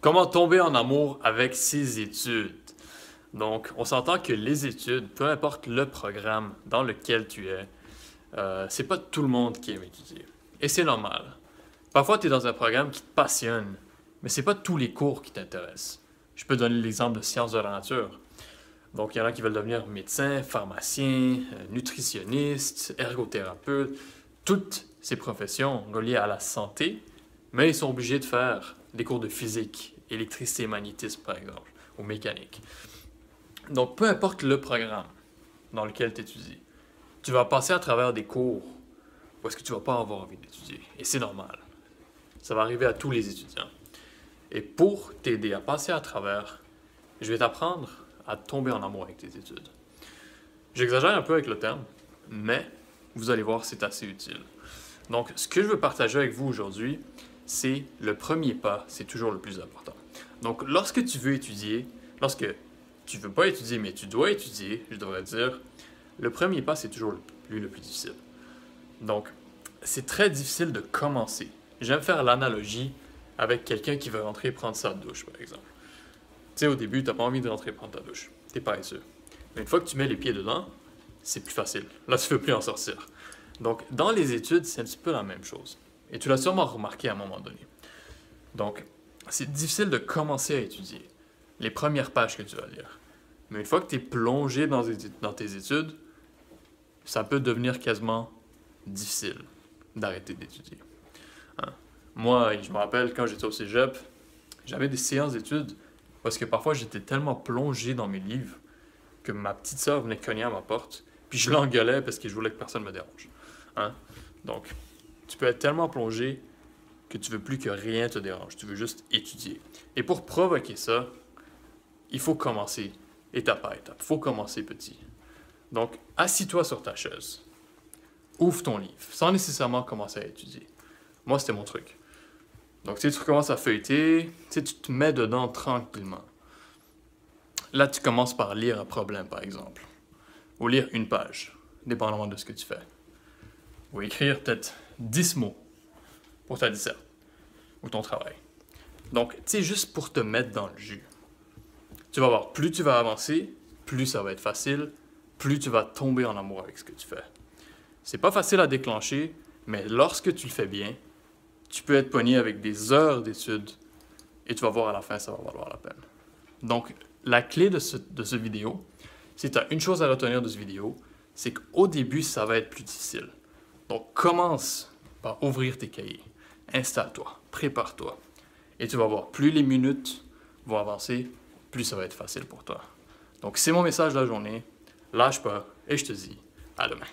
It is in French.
Comment tomber en amour avec ses études? Donc, on s'entend que les études, peu importe le programme dans lequel tu es, c'est pas tout le monde qui aime étudier. Et c'est normal. Parfois, tu es dans un programme qui te passionne, mais c'est pas tous les cours qui t'intéressent. Je peux donner l'exemple de sciences de la nature. Donc, il y en a qui veulent devenir médecin, pharmacien, nutritionniste, ergothérapeute, toutes ces professions reliées à la santé, mais ils sont obligés de faire des cours de physique, électricité et magnétisme, par exemple, ou mécanique. Donc, peu importe le programme dans lequel tu étudies, tu vas passer à travers des cours où est-ce que tu vas pas avoir envie d'étudier. Et c'est normal. Ça va arriver à tous les étudiants. Et pour t'aider à passer à travers, je vais t'apprendre à tomber en amour avec tes études. J'exagère un peu avec le terme, mais vous allez voir, c'est assez utile. Donc, ce que je veux partager avec vous aujourd'hui, c'est le premier pas, c'est toujours le plus important. Donc, lorsque tu veux étudier, lorsque tu veux pas étudier, mais tu dois étudier, je devrais dire, le premier pas, c'est toujours le plus difficile. Donc, c'est très difficile de commencer. J'aime faire l'analogie avec quelqu'un qui veut rentrer prendre sa douche, par exemple. Tu sais, au début, tu n'as pas envie de rentrer prendre ta douche. T'es paresseux. Mais une fois que tu mets les pieds dedans, c'est plus facile. Là, tu ne peux plus en sortir. Donc, dans les études, c'est un petit peu la même chose. Et tu l'as sûrement remarqué à un moment donné. Donc, c'est difficile de commencer à étudier les premières pages que tu vas lire. Mais une fois que tu es plongé dans tes études, ça peut devenir quasiment difficile d'arrêter d'étudier. Hein? Moi, je me rappelle quand j'étais au cégep, j'avais des séances d'études parce que parfois j'étais tellement plongé dans mes livres que ma petite sœur venait cogner à ma porte, puis je l'engueulais parce que je voulais que personne me dérange. Hein? Donc, tu peux être tellement plongé que tu veux plus que rien te dérange, tu veux juste étudier. Et pour provoquer ça, il faut commencer étape par étape. Il faut commencer petit. Donc, assis-toi sur ta chaise. Ouvre ton livre, sans nécessairement commencer à étudier. Moi, c'était mon truc. Donc, tu commences à feuilleter, tu te mets dedans tranquillement. Là, tu commences par lire un problème, par exemple. Ou lire une page, dépendamment de ce que tu fais. Ou écrire peut-être 10 mots pour ta disserte ou ton travail. Donc, tu sais, juste pour te mettre dans le jus. Tu vas voir, plus tu vas avancer, plus ça va être facile, plus tu vas tomber en amour avec ce que tu fais. C'est pas facile à déclencher, mais lorsque tu le fais bien, tu peux être pogné avec des heures d'études et tu vas voir à la fin, ça va valoir la peine. Donc, la clé de ce vidéo, si tu as une chose à retenir de ce vidéo, c'est qu'au début, ça va être plus difficile. Donc, commence par ouvrir tes cahiers. Installe-toi, prépare-toi. Et tu vas voir, plus les minutes vont avancer, plus ça va être facile pour toi. Donc, c'est mon message de la journée. Lâche pas et je te dis à demain.